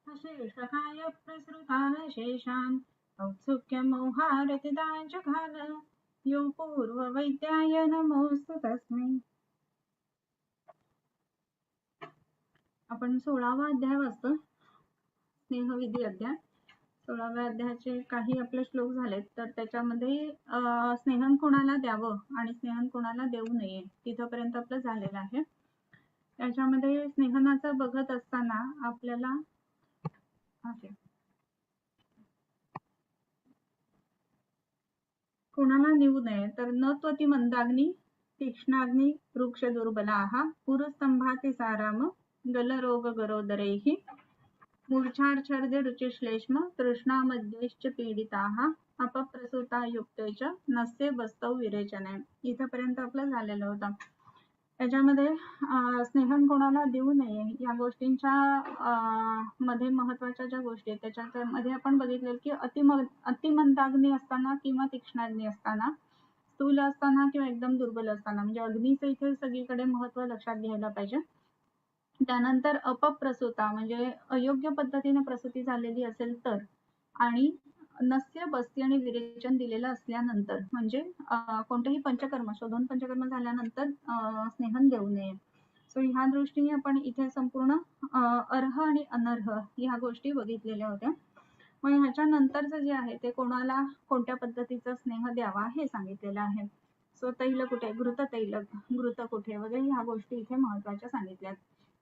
शेषकाय प्रसृतान शेषान औत्सुक्य मोहारतिदाय जघान यो पूर्ववैद्याय नमोस्तु तस्मै. आपण 16वा अध्याय वाचतो, स्नेहविधी अध्याय. 16व्या अध्यायाचे काही आपले श्लोक झालेत, तर त्याच्यामध्ये स्नेहन कोणाला द्यावं आणि स्नेहन कोणाला देऊ नये तिथपर्यंत आपलं झालेलं आहे. त्याच्यामध्ये स्नेहनाचं बघत असताना आपल्याला कोणाला नेऊ नये तर न त्वती मंदाग्नी तीक्ष्णाग्नी वृक्ष दुर्बलाः पुरस्तंभाति साराम गलरोग गरोदरैः मूर्छार्छर्दे रुचिश्लेष्म तृष्णामध्यैश्च पीडिताः अपप्रसूता युक्ते च नस्य बस्तौ विरेचने. इथपर्यंत आपलं झालेलं होतं. त्याच्यामध्ये स्नेहन कोणाला देऊ नये या गोष्टींच्या मध्ये महत्वाच्या ज्या गोष्टी आहेत त्याच्यामध्ये आपण बघितलं की अतिमंदाग्नी असताना किंवा तीक्ष्णाग्नी असताना, स्थूल असताना किंवा एकदम दुर्बल असताना, म्हणजे अग्नीचं इथे सगळीकडे महत्व लक्षात घ्यायला पाहिजे. त्यानंतर अपप्रसूता म्हणजे अयोग्य पद्धतीने प्रसूती झालेली असेल तर, आणि नस्य बस्ती आणि विरेचन दिलेलं असल्यानंतर, म्हणजे कोणतेही पंचकर्म शोधून पंचकर्म झाल्यानंतर स्नेहन देऊ नये. सो ह्या दृष्टीने आपण इथे संपूर्ण अर्ह आणि अनर्ह ह्या गोष्टी बघितलेल्या होत्या. मग ह्याच्यानंतरचं जे आहे ते कोणाला कोणत्या पद्धतीचा स्नेह द्यावा हे सांगितलेलं आहे. सो तैल कुठे, घृत तैलक, घृत कुठे वगैरे ह्या गोष्टी इथे महत्वाच्या सांगितल्यात.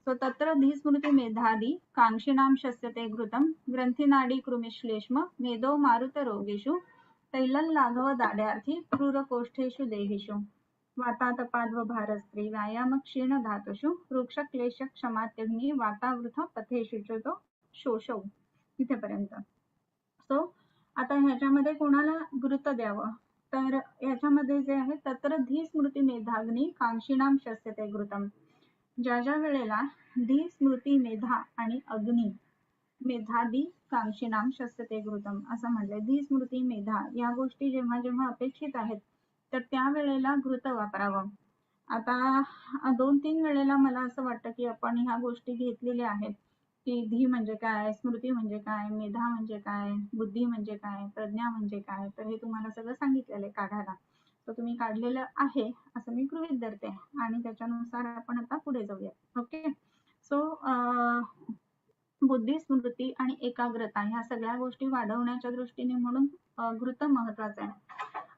सो तत्र धीस्मृती मेधादी कांक्षिणाम शस्यते घृतम ग्रंथीनाडी कृमिश्लेष्म मेदो मारुत रोगेषु तैलल लाघव दाड्यार्थी क्रूरकोष्ठेषु देहिषु वातातपाद्व भारस्त्री व्यायाम क्षीण धातुषु वृक्ष क्लेश क्षमात्यग्नी वातावृथ पथेषु च तो शोषौ. इथेपर्यंत. सो आता ह्याच्यामध्ये कोणाला घृत द्यावं तर ह्याच्यामध्ये जे आहे तत्र धीस्मृती मेधाग्नी कांक्षिणाम शस्यते घृतम. ज्या ज्या वेळेला धी स्मृती मेधा आणि अग्नी मेधादी कांक्षिणाम शस्यते घृतम असं म्हटलंय. धी स्मृती मेधा या गोष्टी जेव्हा जेव्हा अपेक्षित आहेत तर त्या वेळेला घृत वापरावं. आता 2-3 वेळेला मला असं वाटतं की आपण ह्या गोष्टी घेतलेल्या आहेत की धी म्हणजे काय, स्मृती म्हणजे काय, मेधा म्हणजे काय, बुद्धी म्हणजे काय, प्रज्ञा म्हणजे काय, तर हे तुम्हाला सगळं सांगितलेलं आहे काढायला. तर तुम्ही काढलेलं आहे असं मी गृहीत धरते आणि त्याच्यानुसार आपण आता पुढे जाऊया. ओके. सो बुद्धी, स्मृती आणि एकाग्रता ह्या सगळ्या गोष्टी वाढवण्याच्या दृष्टीने म्हणून घृत महत्वाचं आहे.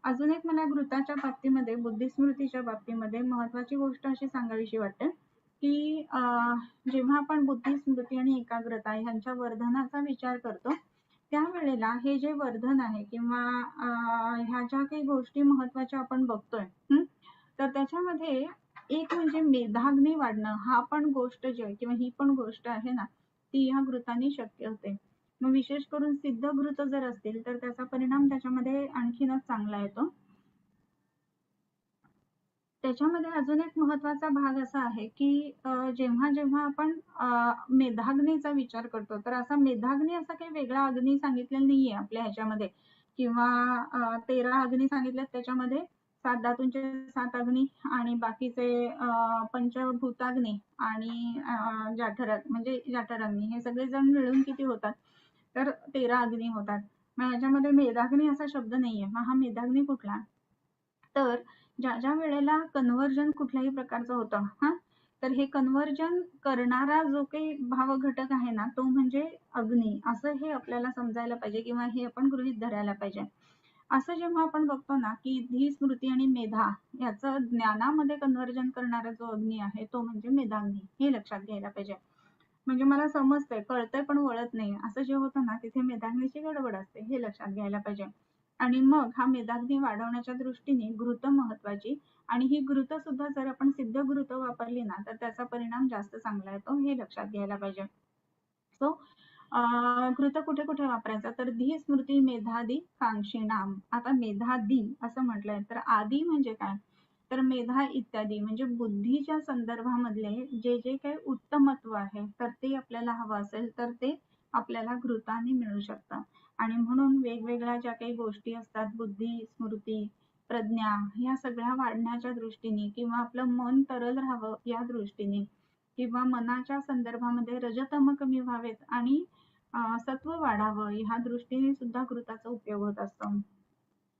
अजून एक मला घृताच्या बाबतीमध्ये, बुद्धी स्मृतीच्या बाबतीमध्ये महत्वाची गोष्ट अशी सांगावीशी वाटते की जेव्हा आपण बुद्धी, स्मृती आणि एकाग्रता ह्यांच्या वर्धनाचा विचार करतो त्यावेळेला हे जे वर्धन आहे किंवा ह्या ज्या काही गोष्टी महत्वाच्या आपण बघतोय तर त्याच्यामध्ये एक म्हणजे मेधाग्नी वाढणं हा पण गोष्ट जी आहे किंवा ही पण गोष्ट आहे ना ती ह्या घृताने शक्य होते. मग विशेष करून सिद्ध घृत जर असतील तर त्याचा परिणाम त्याच्यामध्ये आणखीनच चांगला येतो. त्याच्यामध्ये अजून एक महत्वाचा भाग असा आहे की जेव्हा जेव्हा आपण मेधाग्नीचा विचार करतो तर असा मेधाग्नी असा काही वेगळा अग्नी सांगितलेला नाहीये आपल्या ह्याच्यामध्ये किंवा 13 अग्नी सांगितलेत त्याच्यामध्ये 7 धातूंचे 7 अग्नी आणि बाकीचे पंचभूताग्नी आणि म्हणजे जाठराग्नी हे सगळे जण मिळून किती होतात तर 13 अग्नी होतात. मग ह्याच्यामध्ये मेधाग्नी असा शब्द नाहीये. मग हा मेधाग्नी कुठला तर ज्या ज्या वेळेला कन्व्हर्जन कुठल्याही प्रकारचं होतं तर हे कन्व्हर्जन करणारा जो काही भाव घटक आहे ना तो म्हणजे अग्नी असं हे आपल्याला समजायला पाहिजे किंवा हे आपण गृहीत धरायला पाहिजे. असं जेव्हा आपण बघतो ना की धी स्मृती आणि मेधा याचं ज्ञानामध्ये कन्व्हर्जन करणारा जो अग्नी आहे तो म्हणजे मेधाग्नी हे लक्षात घ्यायला पाहिजे. म्हणजे मला समजतंय कळतंय पण वळत नाही असं जे होतं ना तिथे मेधाग्नीची गडबड असते हे लक्षात घ्यायला पाहिजे. आणि मग हा मेधाग्नी वाढवण्याच्या दृष्टीने घृत महत्वाची आणि ही घृत सुद्धा जर आपण सिद्ध घृत वापरली ना तर त्याचा परिणाम जास्त चांगला येतो हे लक्षात घ्यायला पाहिजे. सो घृत कुठे कुठे वापरायचा तर धी स्मृती मेधादी कांक्षिणाम. आता मेधादी असं म्हटलंय तर आदी म्हणजे काय तर मेधा इत्यादी म्हणजे बुद्धीच्या संदर्भामधले जे जे काही उत्तमत्व आहे तर ते आपल्याला हवं असेल तर ते आपल्याला घृताने मिळू शकतं. आणि म्हणून वेगवेगळ्या ज्या काही गोष्टी असतात बुद्धी, स्मृती, प्रज्ञा ह्या सगळ्या वाढण्याच्या दृष्टीने किंवा आपलं मन तरल राहावं या दृष्टीने किंवा मनाच्या संदर्भामध्ये रजतम कमी व्हावेत आणि सत्व वाढावं ह्या दृष्टीने सुद्धा घृताचा उपयोग होत असतो.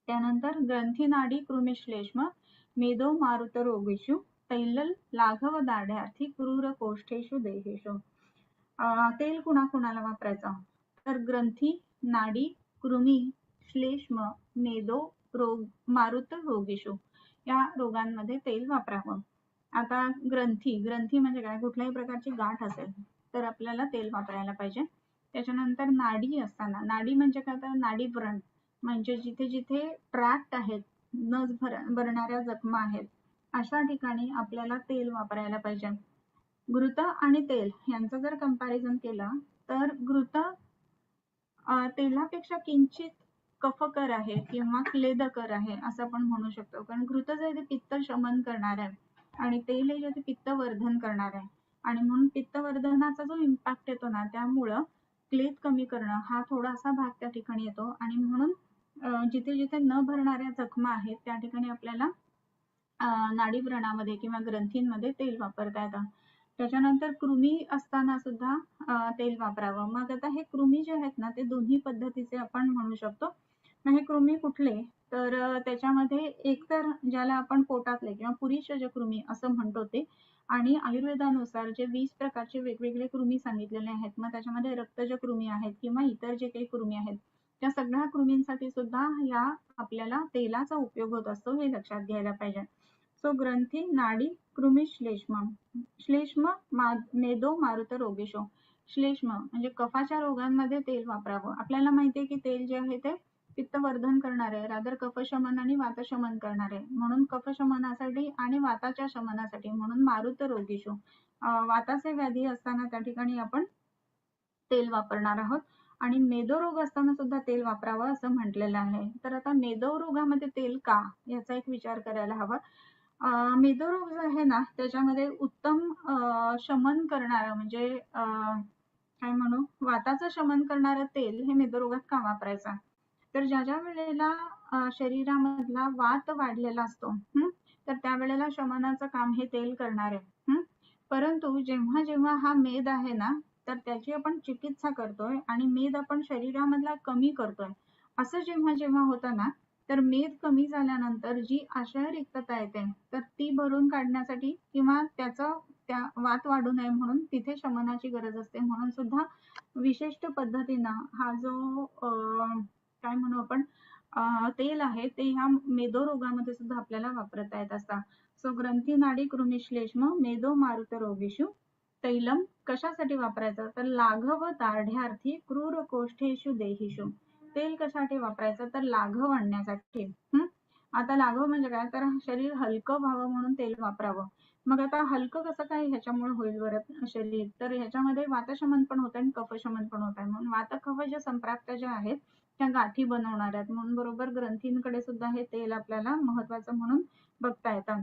त्यानंतर ग्रंथी नाडी कृमिश्लेष्म मेदो मारुत रोगेषु तैलल लाघव दाढ्यार्थी क्रूर कोष्ठेषु देहेषु. तेल कुणाकुणाला वापरायचं तर ग्रंथी नाडी कृमी श्लेष्म मेदो रोग मारुत रोगेषु या रोगांमध्ये तेल वापरावं. आता ग्रंथी म्हणजे काय, कुठल्याही प्रकारची गाठ असेल तर आपल्याला तेल वापरायला पाहिजे. त्याच्यानंतर नाडी असताना, नाडी म्हणजे काय तर नाडी व्रण म्हणजे जिथे जिथे ट्रॅक्ट आहेत, नस भरणाऱ्या जखमा आहेत अशा ठिकाणी आपल्याला तेल वापरायला पाहिजे. घृत आणि तेल यांचं जर कंपॅरिझन केलं तर घृत तेलापेक्षा किंचित कफकर आहे किंवा क्लेदकर आहे असं आपण म्हणू शकतो. कारण घृत जे ते पित्त शमन करणार आहे आणि तेल हे जे ते पित्त वर्धन करणार आहे आणि म्हणून पित्तवर्धनाचा जो इम्पॅक्ट येतो ना त्यामुळं क्लेद कमी करणं हा थोडासा भाग त्या ठिकाणी येतो आणि म्हणून जिथे जिथे न भरणाऱ्या जखमा आहेत त्या ठिकाणी आपल्याला नाडी व्रणामध्ये किंवा ग्रंथींमध्ये तेल वापरता येतं. त्याच्यानंतर कृमी असताना सुद्धा तेल वापरावं. मग आता हे कृमी जे आहेत ना ते दोन्ही पद्धतीचे आपण म्हणू शकतो. मग हे कृमी कुठले तर त्याच्यामध्ये एकतर ज्याला आपण पोटातले किंवा पुरीषज कृमी असं म्हणतो ते, आणि आयुर्वेदानुसार जे 20 प्रकारचे वेगवेगळे कृमी सांगितलेले आहेत मग त्याच्यामध्ये रक्तज कृमी आहेत किंवा इतर जे काही कृमी आहेत त्या सगळ्या कृमींसाठी सुद्धा या आपल्याला तेलाचा उपयोग होत असतो हे लक्षात घ्यायला पाहिजे. सो ग्रंथी नाडी कृमी श्लेष्म मेदो मारुत रोगेशो. श्लेष्म म्हणजे कफाच्या रोगांमध्ये तेल वापरावं. आपल्याला माहितीये की तेल जे आहे ते पित्तवर्धन करणारे, रादर कफशमन आणि वातशमन करणारे, म्हणून कफशमनासाठी आणि वाताच्या शमनासाठी म्हणून मारुत रोगेशो वाताचे व्याधी असताना त्या ठिकाणी आपण तेल वापरणार आहोत. आणि मेदो रोग असताना सुद्धा तेल वापरावं असं म्हटलेलं आहे. तर आता मेदो रोगामध्ये तेल का याचा एक विचार करायला हवा. मेदो रोग जो आहे ना त्याच्यामध्ये उत्तम शमन करणारं म्हणजे काय म्हणू वाताचं शमन करणारं तेल हे मेदो रोगात का वापरायचं तर ज्या ज्या वेळेला शरीरामधला वात वाढलेला असतो तर त्यावेळेला शमनाचं काम हे तेल करणार आहे. परंतु जेव्हा जेव्हा हा मेद आहे ना तर त्याची आपण चिकित्सा करतोय आणि मेद आपण शरीरामधला कमी करतोय असं जेव्हा जेव्हा होतं ना तर मेद कमी झाल्यानंतर जी आशय रिक्तता येते तर ती भरून काढण्यासाठी किंवा त्या वात वाढू नये म्हणून तिथे शमनाची गरज असते. म्हणून सुद्धा विशिष्ट पद्धतीनं हा जो काय म्हणू आपण तेल आहे ते ह्या मेदो रोगामध्ये सुद्धा आपल्याला वापरता येत असतात. सो ग्रंथी नाडी कृमिश्लेष्म मेदो मारुत रोगेषु तैलम कशासाठी वापरायचं तर लाघव दाढ्यार्थी क्रूर कोष्ठेषु देहिषु. तेल कशासाठी वापरायचं तर लाघव आणण्यासाठी. आता लाघव म्हणजे काय तर शरीर हलकं व्हावं म्हणून तेल वापरावं. मग आता हलकं कसं काय ह्याच्यामुळे होईल बरं शरीर तर ह्याच्यामध्ये वातशमन पण होत आहे आणि कफशमन पण होत आहे. म्हणून वात कफ ज्या संप्राप्त ज्या आहेत त्या गाठी बनवणार आहेत म्हणून बरोबर ग्रंथींकडे सुद्धा हे तेल आपल्याला महत्वाचं म्हणून बघता येतं.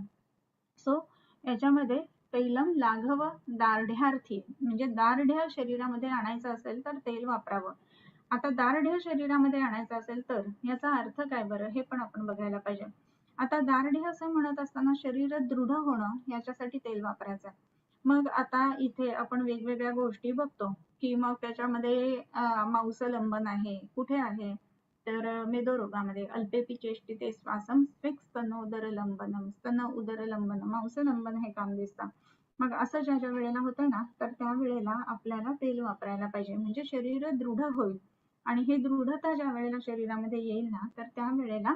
सो याच्यामध्ये तैलम लाघव दार्ढ्यार्थी म्हणजे दार्ढ्य शरीरामध्ये आणायचं असेल तर तेल वापरावं. आता दार्ढ्य शरीरामध्ये आणायचं असेल तर याचा अर्थ काय बरं हे पण आपण बघायला पाहिजे. आता दार्ढ्य असं म्हणत असताना शरीर दृढ होणं याच्यासाठी तेल वापरायचं. मग आता इथे आपण वेगवेगळ्या गोष्टी बघतो की मग त्याच्यामध्ये मांसलंबन आहे कुठे आहे तर मेदो रोगामध्ये अल्पेपी चेष्टिते श्वासम स्फिक्स स्तन उदर लंबनम स्तन उदर लंबनम मांसलंबन हे काम दिसतं. मग असं ज्या ज्या वेळेला होतं ना तर त्यावेळेला आपल्याला तेल वापरायला पाहिजे म्हणजे शरीर दृढ होईल आणि हे दृढता ज्या वेळेला शरीरामध्ये येईल ना तर त्यावेळेला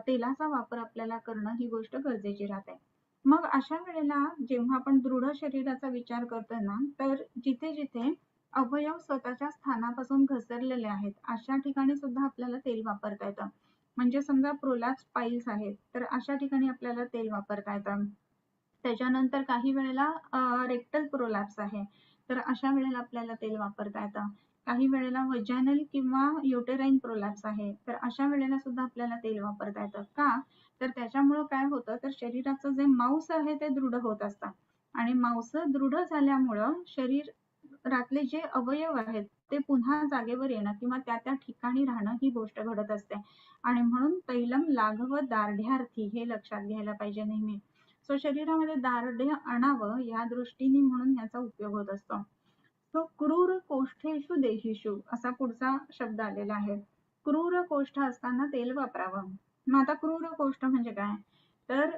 तेलाचा वापर आपल्याला करणं ही गोष्ट गरजेची राहते. मग अशा वेळेला जेव्हा आपण दृढ शरीराचा विचार करतोय ना तर जिथे जिथे अवयव स्वतःच्या स्थानापासून घसरलेले आहेत अशा ठिकाणी सुद्धा आपल्याला तेल वापरता येतं. म्हणजे समजा प्रोलॅप्स पाईल्स आहेत तर अशा ठिकाणी आपल्याला तेल वापरता येतं. त्याच्यानंतर काही वेळेला रेक्टल प्रोलॅप्स आहे तर अशा वेळेला आपल्याला तेल वापरता येतं. काही वेळेला वजायनल किंवा युटेराइन प्रोलॅप्स आहे तर अशा वेळेला सुद्धा आपल्याला तेल वापरता येतं. का तर त्याच्यामुळं काय होतं तर शरीराचं जे मांस आहे ते दृढ होत असतं आणि मांस दृढ झाल्यामुळं शरीरातले जे अवयव आहेत ते पुन्हा जागेवर येणं किंवा त्या त्या ठिकाणी राहणं ही गोष्ट घडत असते आणि म्हणून तैलम लाघव दार्ढ्यार्थी हे लक्षात घ्यायला पाहिजे नेहमी. सो शरीरामध्ये दार्ढ्य आणावं या दृष्टीने म्हणून याचा उपयोग होत असतो. तो क्रूर कोष्ठेषु देहीषु असा पुढचा शब्द आलेला आहे. क्रूर कोष्ठ असताना तेल वापरावं. मग आता क्रूर कोष्ठ म्हणजे काय, तर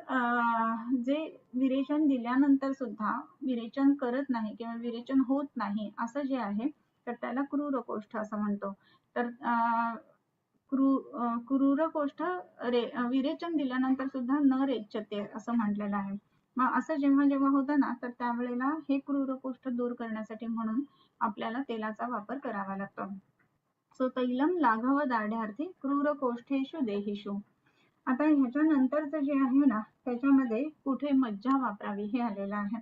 जे विरेचन दिल्यानंतर सुद्धा विरेचन करत नाही किंवा विरेचन होत नाही असं जे आहे तर त्याला क्रूर कोष्ठ असं म्हणतो. तर क्रूर कोष्ठ विरेचन दिल्यानंतर सुद्धा न रेचते असं म्हटलेलं आहे. मग असं जेव्हा जेव्हा होतं ना तर त्यावेळेला हे क्रूर कोष्ठ दूर करण्यासाठी म्हणून आपल्याला तेलाचा वापर करावा लागतो. सो तैलम लाघव दाढ्यार्थी क्रूर कोष्ठेषु देहीषु. आता ह्याच्यानंतरचं जे आहे ना त्याच्यामध्ये कुठे मज्जा वापरावी हे आलेलं आहे.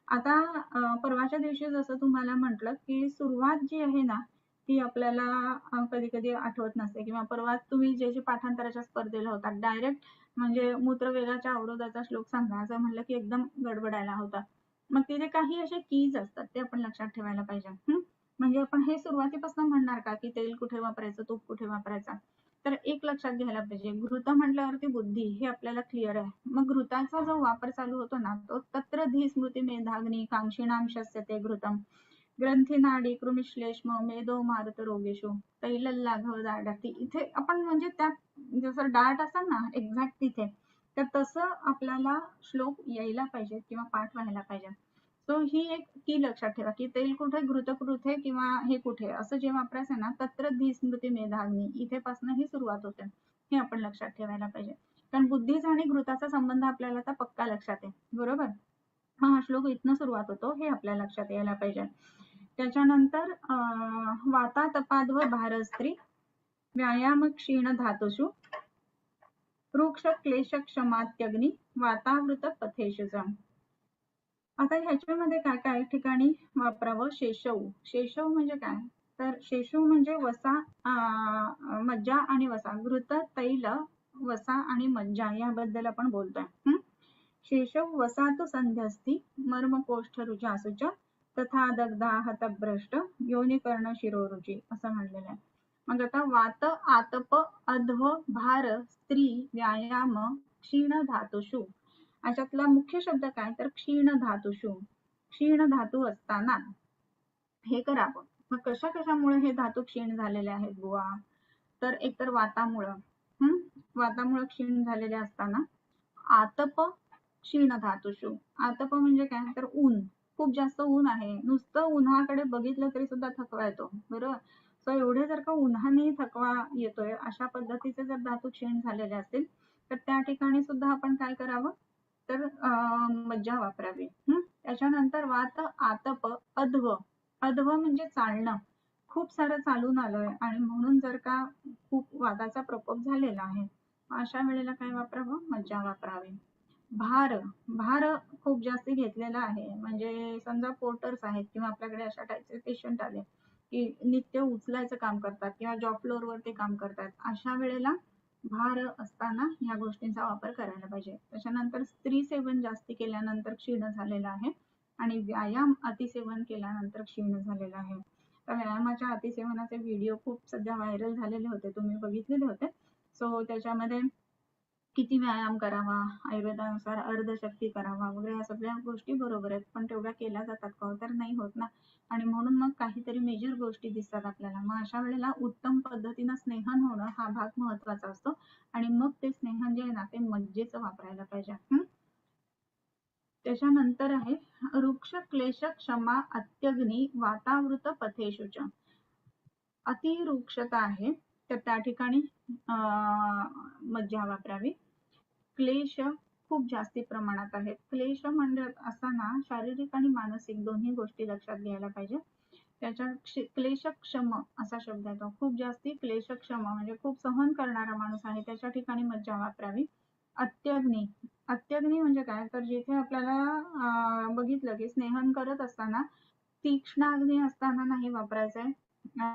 आता परवाच्या दिवशी जसं तुम्हाला म्हटलं की सुरुवात जी आहे ना ती आपल्याला कधी कधी आठवत नसते किंवा परवा तुम्ही जे पाठांतराच्या स्पर्धेला होता डायरेक्ट म्हणजे मूत्रवेगाच्या अवरोधाचा श्लोक सांगा असं म्हणलं की एकदम गडबडायला होता. मग तिथे काही असे कीज असतात ते आपण लक्षात ठेवायला पाहिजे. म्हणजे आपण हे सुरुवातीपासून म्हणणार का की तेल कुठे वापरायचं, तूप कुठे वापरायचा. तर एक लक्षात घ्यायला पाहिजे, घृत म्हटल्यावरती बुद्धी हे आपल्याला क्लिअर आहे. मग घृताचा जो वापर चालू होतो ना तो तत्र धी स्मृती मेधाग्नी कांक्षीणाम शस्यते घृतम ग्रंथी नाडी कृमिश्लेष्म मेदो मारुत रोगेशु तैल लाघव दाढ्यार्थी. इथे आपण म्हणजे त्या जसं डाट असतात ना एक्झॅक्ट तिथे तर तसं आपल्याला श्लोक यायला पाहिजे किंवा पाठ व्हायला पाहिजे. सो ही एक की लक्षात ठेवा की तेल कुठे, घृत कुठे किंवा हे कुठे असं जे वापरायचं ना तत्र धी स्मृती मेधाग्नी इथेपासून ही सुरुवात होते हे आपण लक्षात ठेवायला पाहिजे. कारण बुद्धीचा आणि घृताचा संबंध आपल्याला आता पक्का लक्षात आहे, बरोबर. हा श्लोक इथनं सुरुवात होतो हे आपल्या लक्षात यायला पाहिजे. त्याच्यानंतर वाता तपाध्व भारस्त्री व्यायाम क्षीण धातुषु वृक्ष क्लेश क्षमात्यग्नी वातावृत पथेषु. आता ह्याच्यामध्ये काय काय ठिकाणी वापरावं. शेषव. शेषव म्हणजे काय, तर शेषव म्हणजे वसा, मज्जा आणि वसा. घृत, तैल, वसा आणि मज्जा याबद्दल आपण बोलतोय. शेषव वसातु संध्यस्ती मर्मकोष्ठ रुचासुच तथा दग्धा हतभ्रष्ट योनिकर्ण शिरोरुची असं म्हणलेलं आहे. मग आता वात, आतप, अध्व, भार, स्त्री, व्यायाम, क्षीण धातुषु. याच्यातला मुख्य शब्द काय, तर क्षीण धातुषु. क्षीण धातू असताना हे करावं. मग कशा कशामुळे हे धातू क्षीण झालेले आहेत बुवा, तर एकतर वातामुळं वातामुळं क्षीण झालेले असताना, आतप क्षीण धातुषु. आतप म्हणजे काय, तर ऊन, खूप जास्त ऊन आहे, नुसतं उन्हाकडे बघितलं तरी सुद्धा थकवा येतो, बरोबर. सो एवढे जर का उन्हाने थकवा येतोय अशा पद्धतीचे जर धातू क्षीण झालेले असतील तर त्या ठिकाणी सुद्धा आपण काय करावं, तर मज्जा वापरावी. त्याच्यानंतर वात, आतप, अध्व. अध्व म्हणजे चालणं, खूप सारं चालून आलोय आणि म्हणून जर का खूप वाताचा प्रकोप झालेला आहे अशा वेळेला काय वापरावं, मज्जा वापरावी. भार. भार खूप जास्त घेतलेला आहे, म्हणजे समजा पोर्टर्स आहेत किंवा आपल्याकडे अशा टाईपचे पेशंट आले की नित्य उचलायचं काम करतात किंवा जॉब फ्लोअर वरती काम करतात अशा वेळेला भार असताना या गोष्टींचा वापर करायला पाहिजे. त्याच्यानंतर स्त्री सेवन जास्ती केल्यानंतर क्षीण झालेलं आहे आणि व्यायाम अतिसेवन केल्यानंतर क्षीण झालेलं आहे. तर व्यायामाच्या अतिसेवनाचे व्हिडिओ खूप सध्या व्हायरल झालेले होते, तुम्ही बघितलेले होते. सो त्याच्यामध्ये किती व्यायाम करावा, आयुर्वेदानुसार अर्धशक्ती करावा वगैरे या सगळ्या गोष्टी बरोबर आहेत, पण तेवढ्या केल्या जातात का, तर नाही होत ना. आणि म्हणून मग काहीतरी मेजर गोष्टी दिसतात आपल्याला. मग अशा वेळेला उत्तम पद्धतीनं स्नेहन होणं हा भाग महत्वाचा असतो आणि मग ते स्नेहन जे आहे ना ते मज्जेचं वापरायला पाहिजे. त्याच्यानंतर आहे वृक्ष क्लेश क्षमा अत्यग्नी वातावृत पथेषुच. अतिवृक्षता आहे तर त्या ठिकाणी मज्जा वापरावी. क्लेश खूप जास्ती प्रमाणात आहेत. क्लेश म्हणजे असताना शारीरिक आणि मानसिक दोन्ही गोष्टी लक्षात घ्यायला पाहिजे. त्याच्यात क्लेशक्षम असा शब्द येतो. खूप जास्ती क्लेशक्षम म्हणजे खूप सहन करणारा माणूस आहे त्याच्या ठिकाणी मज्जा वापरावी. अत्यग्नी. अत्यग्नी म्हणजे काय, तर जिथे आपल्याला बघितलं की स्नेहन करत असताना तीक्ष्ण अग्नी असताना नाही वापरायचंय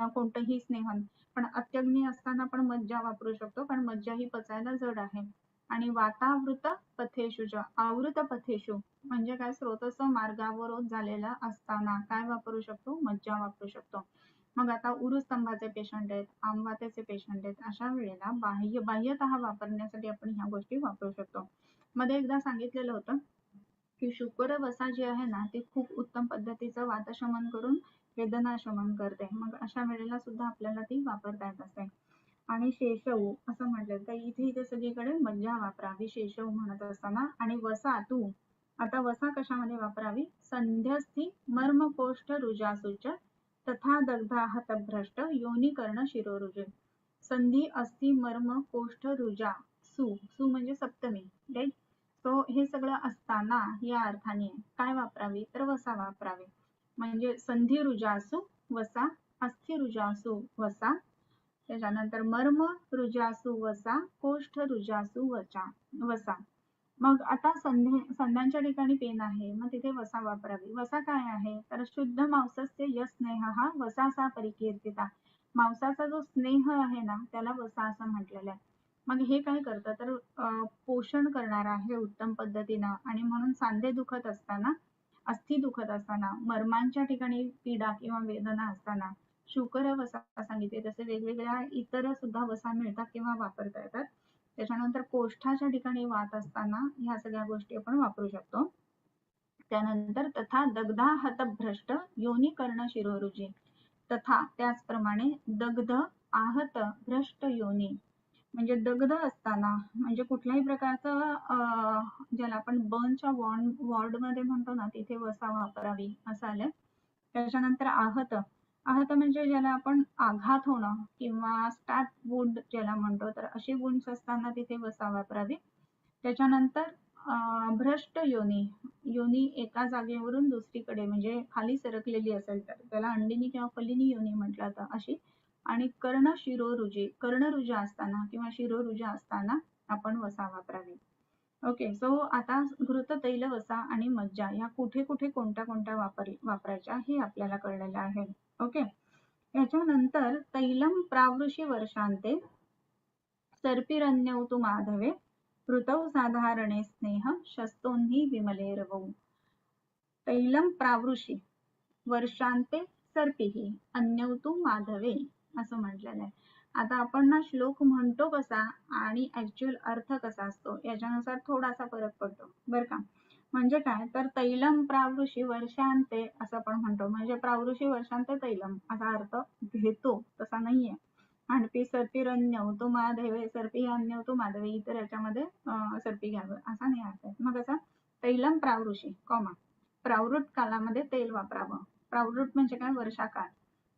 कोणतंही स्नेहन, पण अत्यग्नी असताना पण मज्जा वापरू शकतो, कारण मज्जा ही पचायला जड आहे. आणि वातावृत पथेषुच. आवृत पथेषु म्हणजे काय, स्रोतस्थ मार्गावर झालेला असताना काय वापरू शकतो, मज्जा वापरू शकतो. मग आता उरुस्तंभाचे पेशंट आहेत, आमवाताचे पेशंट आहेत, अशा वेळेला बाह्यतः वापरण्यासाठी आपण ह्या गोष्टी वापरू शकतो. मध्ये एकदा सांगितलेलं होतं की शुकर वसा जी आहे ना ती खूप उत्तम पद्धतीचं वातशमन करून वेदना शमन करते. मग अशा वेळेला सुद्धा आपल्याला ती वापरता येत असते. आणि शेषऊ असं म्हटलं तर इथे सगळीकडे मज्जा वापरावी शेषऊ म्हणत असताना. आणि वसा तू, आता वसा कशामध्ये वापरावी? संध्यस्थी मर्मकोष्ठ रुजासूच तथा दग्धा हतभ्रष्ट योनिकर्ण शिरोरुजे. संधी अस्थि मर्म कोष्ठ रुजा सु, सु म्हणजे सप्तमी, राईट. सो हे सगळं असताना या अर्थाने काय वापरावी? तर वसा वापरावी. म्हणजे संधी रुजासू वसा, अस्थि रुजासू वसा, त्याच्यानंतर मर्म रुजासू वसा, कोष्ठ रुजासू वसा. मग आता संध्यांच्या ठिकाणी पेन आहे, मग तिथे वसा वापरावी. वसा काय आहे? तर शुद्ध मांसस्य यस्नेह हा वसासा परिकीर्तिता. मांसाचा जो स्नेह आहे ना त्याला वसा असं म्हटलेलं आहे. मग हे काय करतं तर पोषण करणार आहे उत्तम पद्धतीनं. आणि म्हणून सांधे दुखत असताना, अस्थि दुखत असताना, मर्मांच्या ठिकाणी पीडा किंवा वेदना असताना शुकर वसा सांगितले. तसे वेगवेगळ्या इतर सुद्धा वसा मिळतात किंवा वापरता येतात. त्याच्यानंतर कोष्ठाच्या ठिकाणी वात असताना ह्या सगळ्या गोष्टी आपण वापरू शकतो. त्यानंतर तथा दग्धा हतभ्रष्ट योनी कर्ण शिरोरुजी, तथा त्याचप्रमाणे दग्ध आहत भ्रष्ट योनी, म्हणजे दग्ध असताना म्हणजे कुठल्याही प्रकारचं ज्याला आपण बर्नच्या वॉर्डमध्ये म्हणतो ना तिथे वसा वापरावी असं आलंय. त्याच्यानंतर आहत, आहत म्हणजे ज्याला आपण आघात होणं किंवा स्टॅट वुंड ज्याला म्हणतो, तर अशी वुंड्स असताना तिथे वसा वापरावी. त्याच्यानंतर भ्रष्ट योनी, योनी एका जागेवरून दुसरीकडे म्हणजे खाली सरकलेली असेल तर त्याला अंडिनी किंवा फलिनी योनी म्हटलं जातं अशी. आणि कर्ण शिरोरुजे, कर्णरुजा असताना किंवा शिरोरुजा असताना आपण वसा वापरावी. ओके. सो आता घृत तैल वसा आणि मज्जा या कुठे कुठे कोणत्या कोणत्या वापरायच्या हे आपल्याला कळलेलं आहे. ओके. याच्यानंतर तैलम प्रावृषी वर्षांते सर्पिरन्यौतु माधवे ऋतौ साधारणे स्नेह शस्तोन्ही विमले रवौ. तैलम प्रावृषी वर्षांते सर्पिही अन्यौतु माधवे असं म्हटलेलं आहे. आता आपण ना श्लोक म्हणतो कसा आणि ऍक्च्युअल अर्थ कसा असतो याच्यानुसार थोडासा फरक पडतो बरं का. म्हणजे काय तर तैलम प्रावृषी वर्षांते असं आपण म्हणतो, म्हणजे प्रावृषी वर्षांते तैलम असा अर्थ घेतो तसा नाहीये. आणि सर्पिरन्यौतु माधवे, सर्पी अन्यौतु माधवे इतर याच्यामध्ये सर्पी घ्यावं असा नाही अर्थ आहे. मग कसा तैलम प्रावृषी कॉमा प्रावृत कालामध्ये तेल वापरावं. प्रावृत म्हणजे काय? वर्षाकाळ.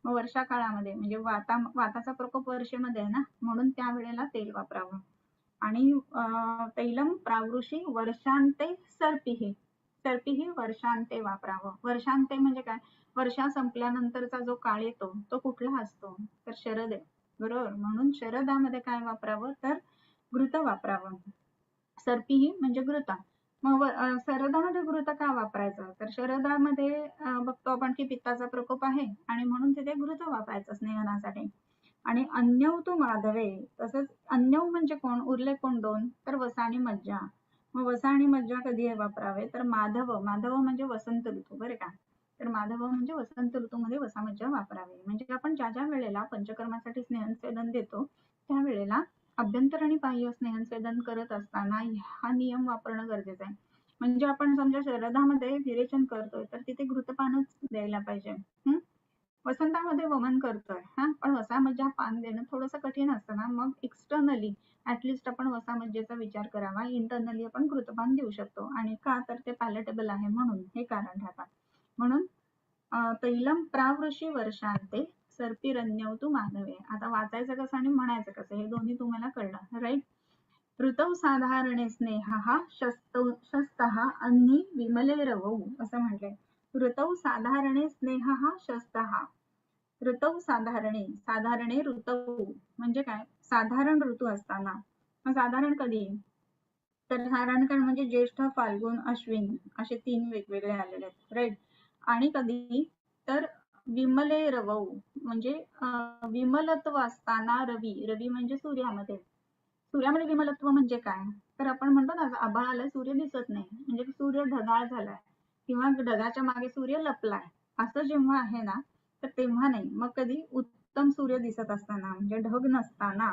मग वर्षा काळामध्ये म्हणजे वाताचा प्रकोप वर्षेमध्ये आहे ना म्हणून त्यावेळेला तेल वापरावं. आणि तैलम प्रावृषी वर्षांते सर्पिही, सर्पिही वर्षांते वापरावं. वर्षांते म्हणजे काय? वर्षा संपल्यानंतरचा जो काळ येतो तो कुठला असतो? तर शरद आहे, बरोबर. म्हणून शरदामध्ये काय वापरावं तर घृत वापरावं. सर्पिही म्हणजे घृता. मग शरदामध्ये घृत का वापरायचं? तर शरदामध्ये बघतो आपण की पित्ताचा प्रकोप आहे आणि म्हणून तिथे घृत वापरायचं स्नेहनासाठी. आणि अन्यौतु माधवे, तसंच अन्यव म्हणजे कोण? उरले कोण? दोन, तर वसा आणि मज्जा. मग वसा आणि मज्जा कधी वापरावे तर माधव, माधव म्हणजे वसंत ऋतू बरे का. तर माधव म्हणजे वसंत ऋतूमध्ये वसा मज्जा वापरावे. म्हणजे आपण ज्या ज्या वेळेला पंचकर्मासाठी स्नेहस्वेदन देतो त्यावेळेला अभ्यंतर आणि बाह्य स्नेहस्वेदन करत असताना हा नियम वापरणं गरजेचं आहे. म्हणजे आपण समजा शरदामध्ये विरेचन करतोय तर तिथे घृतपानच द्यायला पाहिजे. वसंतामध्ये वमन करतोय पण वसा मज्जा पान देणं थोडंसं कठीण असतं ना, मग एक्सटर्नली ऍटलिस्ट आपण वसा मज्जेचा विचार करावा. इंटरनली आपण घृतपान देऊ शकतो. आणि का तर ते पॅलेटेबल आहे म्हणून, हे कारण राहतात. म्हणून तैलम प्रावृषी वर्षांते सर्पिरन्यौतु माधवे. आता वाचायचं कसं आणि म्हणायचं कसं हे दोन्ही तुम्हाला कळलं, राईट. ऋतौ साधारणे स्नेहः शस्तः अन्नी विमले रवौ असं म्हटलंय. ऋतौ साधारणे स्नेहः शस्तः. ऋतौ साधारणे, साधारणे ऋतौ म्हणजे काय? साधारण ऋतू असताना. मग साधारण कधी? तर साधारण काळ म्हणजे ज्येष्ठ, फाल्गुन, अश्विन असे 3 वेगवेगळे आलेले आहेत, राईट. आणि कधी तर विमले रवौ म्हणजे विमलत्व असताना रवी, रवी म्हणजे सूर्यामध्ये. सूर्यामध्ये विमलत्व म्हणजे काय? तर आपण म्हणतो ना आभाळ आलंय सूर्य दिसत नाही, म्हणजे सूर्य ढगाळ झालाय किंवा ढगाच्या मागे सूर्य लपलाय असं जेव्हा आहे ना तर तेव्हा नाही. मग कधी? उत्तम सूर्य दिसत असताना म्हणजे ढग नसताना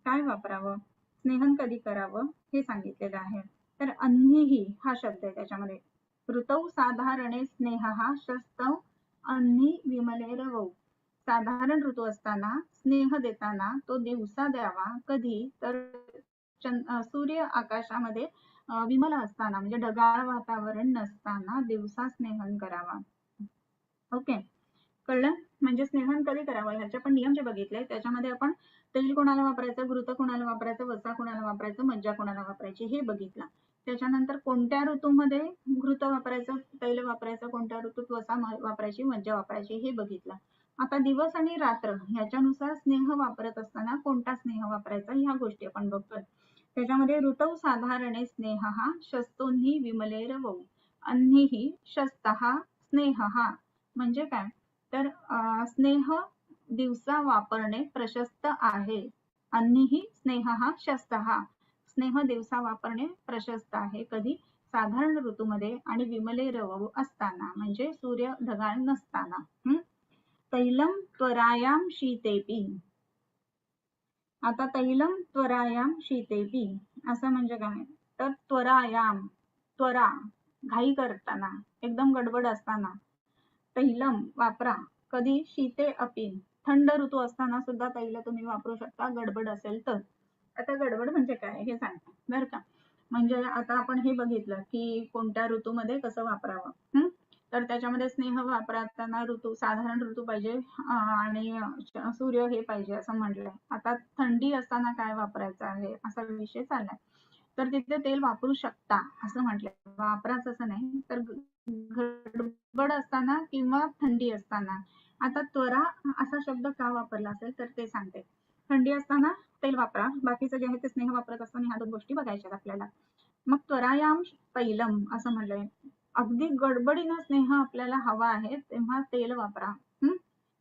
काय वापरावं? स्नेहन कधी करावं हे सांगितलेलं आहे. तर अन्नीही हा शब्द आहे त्याच्यामध्ये. ऋतौ साधारणे स्नेहः शस्तौ अन्नी विमलेरवौ. साधारण ऋतू असताना स्नेह देताना तो दिवसा द्यावा. कधी तर सूर्य आकाशामध्ये विमल असताना म्हणजे ढगाळ वातावरण नसताना दिवसा स्नेहन करावा. ओके, कळलं? म्हणजे स्नेहन कधी करावं ह्याचे पण नियम जे बघितले त्याच्यामध्ये आपण तेल कोणाला वापरायचं, घृत कोणाला वापरायचं, वसा कोणाला वापरायचं, मज्जा कोणाला वापरायची हे बघितलं. त्याच्यानंतर कोणत्या ऋतूमध्ये घृत वापरायचं, तैल वापरायचं, कोणत्या ऋतूत वसा वापरायची, मज्जा वापरायची हे बघितलं. आता दिवस आणि रात्र ह्याच्यानुसार स्नेह वापरत असताना कोणता स्नेह वापरायचा ह्या गोष्टी आपण बघतोय. त्याच्यामध्ये ऋतौ साधारणे स्नेहः शस्तोन्ही विमलेरवौ. अन्नीही शस्तः स्नेहः म्हणजे काय तर स्नेह दिवसा वापरणे प्रशस्त आहे. अन्नीही स्नेहः शस्तः. स्नेह दिवसा वापरणे प्रशस्त आहे. कधी? साधारण ऋतूमध्ये आणि विमलेरवौ असताना म्हणजे सूर्य ढगाळ नसताना. तैलम त्वरायां शीतेपि. आता तैलम त्वरायां शीतेपि असं म्हणजे काय तर त्वरायाम, त्वरा घाई करताना, एकदम गडबड असताना तैलम वापरा. कधी? शीते अपि, थंड ऋतू असताना सुद्धा तैल तुम्ही वापरू शकता गडबड असेल तर. आता गडबड म्हणजे काय हे सांगते बरं का. म्हणजे आता आपण हे बघितलं की कोणत्या ऋतूमध्ये कसं वापरावं. तर त्याच्यामध्ये स्नेह वापरताना ऋतू साधारण ऋतू पाहिजे आणि सूर्य हे पाहिजे असं म्हटलंय. आता थंडी असताना काय वापरायचं आहे असा विषय चाललाय. तर तिथे तेल वापरू शकता असं म्हटलंय. वापराच असं नाही तर गडबड असताना किंवा थंडी असताना. आता त्वरा असा शब्द का वापरला असेल तर ते सांगते. थंडी असताना तेल वापरा, बाकीचं जे आहे ते स्नेह वापरत असताना ह्या दोन गोष्टी बघायच्यात आपल्याला. मग त्वरायाम तैलम असं म्हटलंय. अगदी गडबडीनं स्नेह आपल्याला हवा आहे तेव्हा तेल वापरा.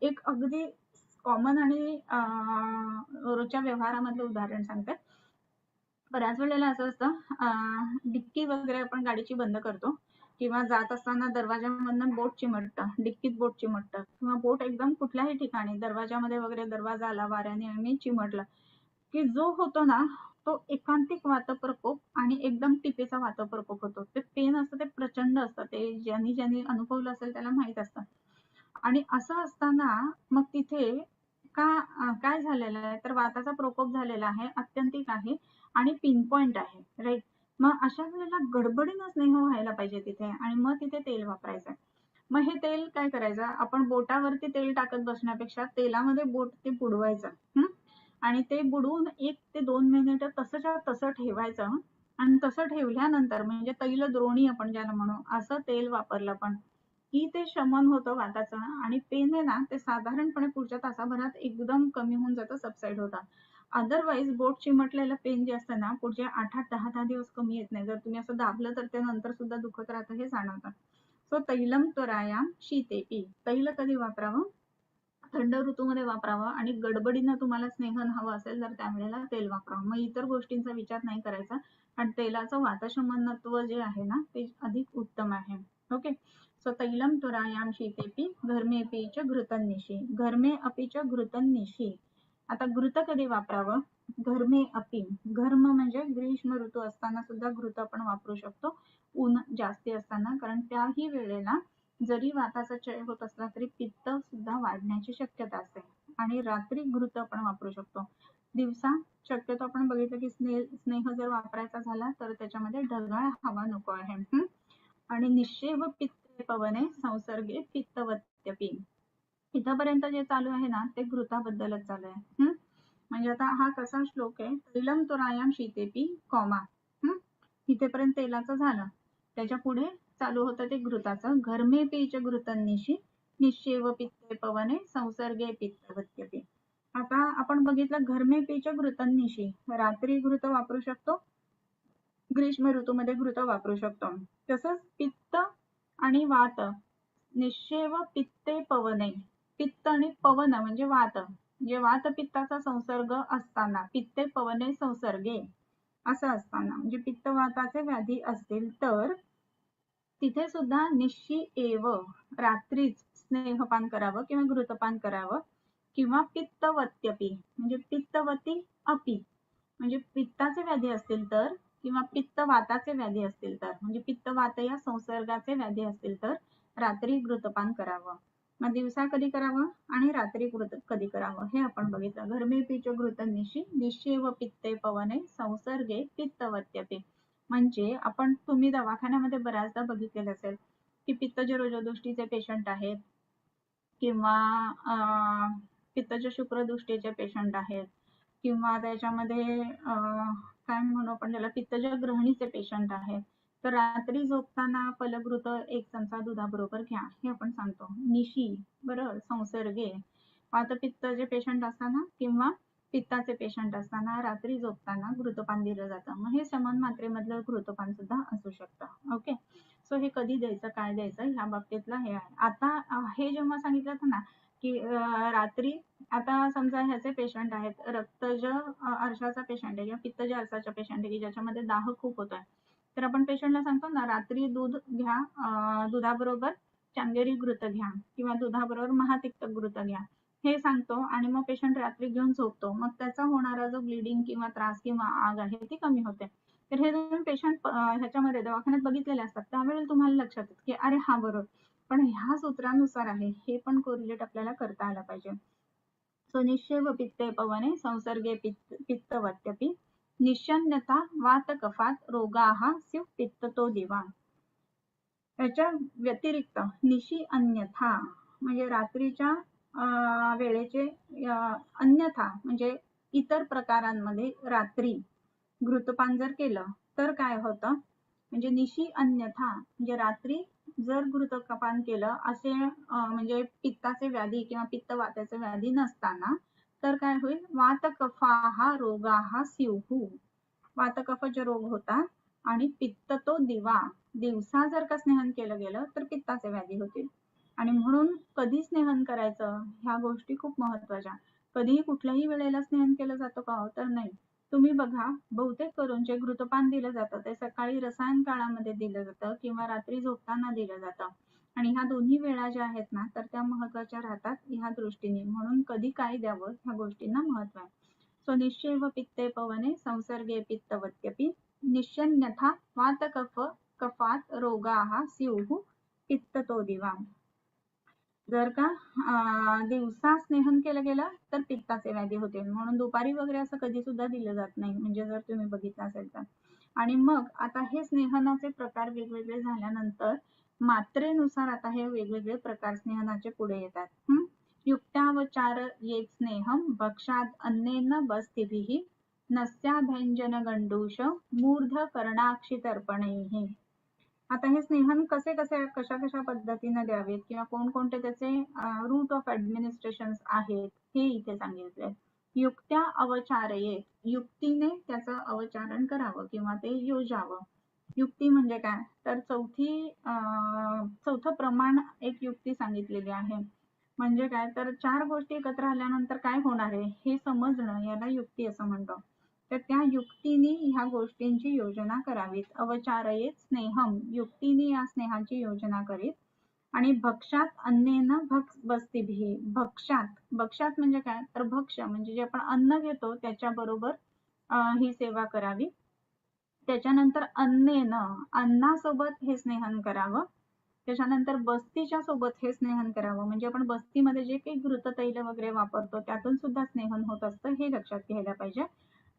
एक अगदी कॉमन आणि रोजच्या व्यवहारामधलं उदाहरण सांगते. बऱ्याच वेळेला असं असतं डिक्की वगैरे आपण गाडीची बंद करतो किंवा जात असताना दरवाजामधनं बोट चिमटतं, डिक्कीत बोट चिमटतं किंवा बोट एकदम कुठल्याही ठिकाणी दरवाजामध्ये वगैरे दरवाजा आला वाऱ्याने आणि चिमटला की जो होतो ना तो एकांतिक वातप्रकोप आणि एकदम टिपेचा वातप्रकोप होतो. ते पेन असतं ते प्रचंड असतं. ते ज्यांनी अनुभवलं असेल त्याला माहित असतं. आणि असं असताना मग तिथे काय झालेलं आहे तर वाताचा प्रकोप झालेला आहे, आत्यंतिक आहे आणि पिन पॉइंट आहे. राईट. मग अशा वेळेला गडबडीनं स्नेह व्हायला पाहिजे तिथे आणि मग तिथे तेल वापरायचं. मग हे तेल काय करायचं आपण बोटावरती तेल टाकत बसण्यापेक्षा तेलामध्ये बोट ते बुडवायचं आणि ते बुडवून 1 ते 2 मिनिटं तसंच्या तसं ठेवायचं आणि तसं ठेवल्यानंतर म्हणजे तैल द्रोणी आपण ज्याला म्हणू असं तेल वापरलं पण की ते शमन होतं वाताचं आणि पेन आहे ना ते साधारणपणे पुढच्या तासाभरात एकदम कमी होऊन जातं, सबसाईड होतं. अदरवाईज बोट चिमटलेलं पेन जे असतं ना पुढचे 8-8, 10-10 दिवस कमी येत नाही. जर तुम्ही असं दाबलं तर ते नंतर सुद्धा दुखत राहतं हे जाणवतं. सो तैलम त्वरायां शीतेपि. तैल कधी वापरावं? थंड ऋतूमध्ये वापरावं आणि गडबडीनं तुम्हाला स्नेहन हवं असेल तर त्यावेळेला तेल वापरावं. मग इतर गोष्टींचा विचार नाही करायचा आणि तेलाचं वातशमनत्व जे आहे ना ते अधिक उत्तम आहे. ओके. सो तैलम त्वरायां शीतेपि घर्मेऽपि च घृतन्निशि. घर्मे अपि च घृतन्निशि. आता घृत कधी वापरावं? घर्मे अपि. घर्म म्हणजे ग्रीष्म ऋतू असताना सुद्धा घृत आपण वापरू शकतो. ऊन जास्ती असताना कारण त्याही वेळेला जरी वाताचा क्षय होत असला तरी पित्त सुद्धा वाढण्याची शक्यता असते आणि रात्री घृत आपण वापरू शकतो. दिवसा शक्यतो आपण बघितलं की स्नेह जर वापरायचा झाला तर त्याच्यामध्ये ढगाळ हवा नको आहे. आणि निश्चेव पित्ते पवने संसर्गे पित्तवत्यपि. इथपर्यंत जे चालू आहे ना ते घृताबद्दलच चालू आहे. म्हणजे आता हा कसा श्लोक आहे तैलम त्वरायां शीतेपि कॉमा इथेपर्यंत तेलाचं झालं. त्याच्या पुढे चालू होतं ते घृताचं. घर्मेऽपि च घृतन्निशि निश्चेव पित्ते पवने संसर्गे पित्तवत्यपि. आता आपण बघितलं घर्मेऽपि च घृतन्निशि रात्री घृत वापरू शकतो, ग्रीष्म ऋतूमध्ये घृत वापरू शकतो. तसंच पित्त आणि वात निश्चेव पित्ते पवने. पित्त आणि पवन म्हणजे वात. जे वात पित्ताचा संसर्ग असताना पित्ते पवने संसर्गे असं असताना म्हणजे पित्तवाताचे व्याधी असतील तर तिथे सुद्धा निश्ची एव रात्रीच स्नेहपान करावं किंवा घृतपान करावं किंवा पित्तवत्यपि म्हणजे पित्तवती अपि म्हणजे पित्ताचे व्याधी असतील तर किंवा पित्तवाताचे व्याधी असतील तर, म्हणजे पित्तवात या संसर्गाचे व्याधी असतील तर रात्री घृतपान करावं. मग दिवसा कधी करावं आणि रात्री घृत कधी करावं हे आपण बघितलं. घर्मे पिचो घृत निशी निश्चेव पित्ते पवने संसर्गे पित्तवत्यपि. म्हणजे तुम्ही दवाखान्यामध्ये बऱ्याचदा बघितलेलं असेल की पित्तजरोदृष्टीचे पेशंट आहेत किंवा पित्तज शुक्रदृष्टीचे पेशंट आहेत किंवा त्याच्यामध्ये काय म्हणू आपण त्याला पित्तज ग्रहणीचे पेशंट आहेत. तर रात्री झोपताना फलघृत 1 चमचा दुधाबरोबर घ्या हे आपण सांगतो. निशी बरोबर संसर्गे वातपित्तचे पेशंट असताना किंवा पित्ताचे पेशंट असताना रात्री झोपताना घृतपान दिलं जातं. मग हे समान मात्रेमधलं घृतपान सुद्धा असू शकतं. ओके, सो हे कधी द्यायचं काय द्यायचं ह्या बाबतीतलं हे आहे. आता हे जेव्हा सांगितलं ना की रात्री आता समजा ह्याचे पेशंट आहेत, रक्तज अर्शाचा पेशंट आहे किंवा पित्तज अर्शाचा पेशंट आहे की ज्याच्यामध्ये दाह खूप होतोय, तर आपण पेशंटला सांगतो ना रात्री दूध घ्या, दुधाबरोबर चांगेरी घृत घ्या किंवा दुधाबरोबर महातिक्त घृत घ्या हे सांगतो आणि मग पेशंट रात्री घेऊन झोपतो. मग त्याचा होणारा जो ब्लिडिंग किंवा त्रास किंवा आग आहे ती कमी होते. तर हे दोन पेशंट ह्याच्यामध्ये दवाखान्यात बघितलेले असतात, त्यावेळेला तुम्हाला लक्षात येतं की अरे हा बरोबर, पण ह्या सूत्रानुसार आहे हे पण कोरिलेट आपल्याला करता आलं पाहिजे. सो निश्चेव पित्ते पवने संसर्गे पित्तवत्यपि निशन्यता वात कफात रोगाः स्युः पित्ततो दिवा. याच्या व्यतिरिक्त निशी अन्यथा म्हणजे रात्रीच्या वेळेचे अन्यथा म्हणजे इतर प्रकारांमध्ये रात्री घृतपान जर केलं तर काय होतं, म्हणजे निशी अन्यथा म्हणजे रात्री जर घृतपान केलं असे म्हणजे पित्ताचे व्याधी किंवा पित्तवाताचे व्याधी नसताना तर काय होईल, वातकफाः रोगाः स्युः. वातकफाचे रोग होतात आणि पित्ततो दिवा, दिवसा जर का स्नेहन केलं गेलं तर पित्ताचे व्याधी होतील. आणि म्हणून कधी स्नेहन करायचं ह्या गोष्टी खूप महत्वाच्या. कधीही कुठल्याही वेळेला स्नेहन केलं जातं का, तर नाही. तुम्ही बघा बहुतेक करून जे घृतपान दिलं जातं ते सकाळी रसायन काळामध्ये दिलं जातं किंवा रात्री झोपताना दिलं जातं आणि ह्या दोन्ही वेळा ज्या आहेत ना तर त्या महत्वाच्या राहतात ह्या दृष्टीने. म्हणून कधी काय द्यावं ह्या गोष्टींना महत्व आहे. सो निश्चैव पित्ते पवने संसर्गे पित्तवत्यपि निश्चन्यथा वातकफ कफात रोगाः स्युः पित्ततो दिवा. जर का दिवसा स्नेहन केलं गेलं तर पित्ताचे व्याधी होते, म्हणून दुपारी वगैरे असं कधी सुद्धा दिलं जात नाही, म्हणजे जर तुम्ही बघितलं असेल तर. आणि मग आता हे स्नेहनाचे प्रकार वेगवेगळे झाल्यानंतर मात्रेनुसार आता हे वेगवेगळे प्रकार स्नेहनाचे पुढे येतात. युक्तावचार येत स्नेहम भक्षात अन्नेन बस्तिभिः नस्याभ्यंजन गंडूष मूर्ध कर्णाक्षी तर्पणैः. आता हे स्नेहन कशा पद्धतीने द्यावेत किंवा कोणकोणते त्याचे रूट ऑफ ऍडमिनिस्ट्रेशन आहेत हे इथे सांगितले. युक्त्या अवचारयेत, युक्तीने त्याचं अवचारण करावं किंवा ते योजावं. युक्ती म्हणजे काय, तर चौथं प्रमाण एक युक्ती सांगितलेली आहे. म्हणजे काय, तर 4 गोष्टी एकत्र आल्यानंतर काय होणार आहे हे समजणं याला युक्ती असं म्हणतो. तर त्या युक्तीने ह्या गोष्टींची योजना करावीत. अवचारयेत स्नेहम, युक्तीने या स्नेहाची योजना करीत. आणि भक्षात अन्नेन बस्तिभिः, भक्षात म्हणजे काय, तर भक्ष्य म्हणजे जे आपण अन्न घेतो त्याच्या बरोबर ही सेवा करावी. त्याच्यानंतर अन्नेन, अन्नासोबत हे स्नेहन करावं. त्याच्यानंतर बस्तीच्या सोबत हे स्नेहन करावं, म्हणजे आपण बस्तीमध्ये जे काही घृततैल वगैरे वापरतो त्यातून सुद्धा स्नेहन होत असतं हे लक्षात घ्यायला पाहिजे.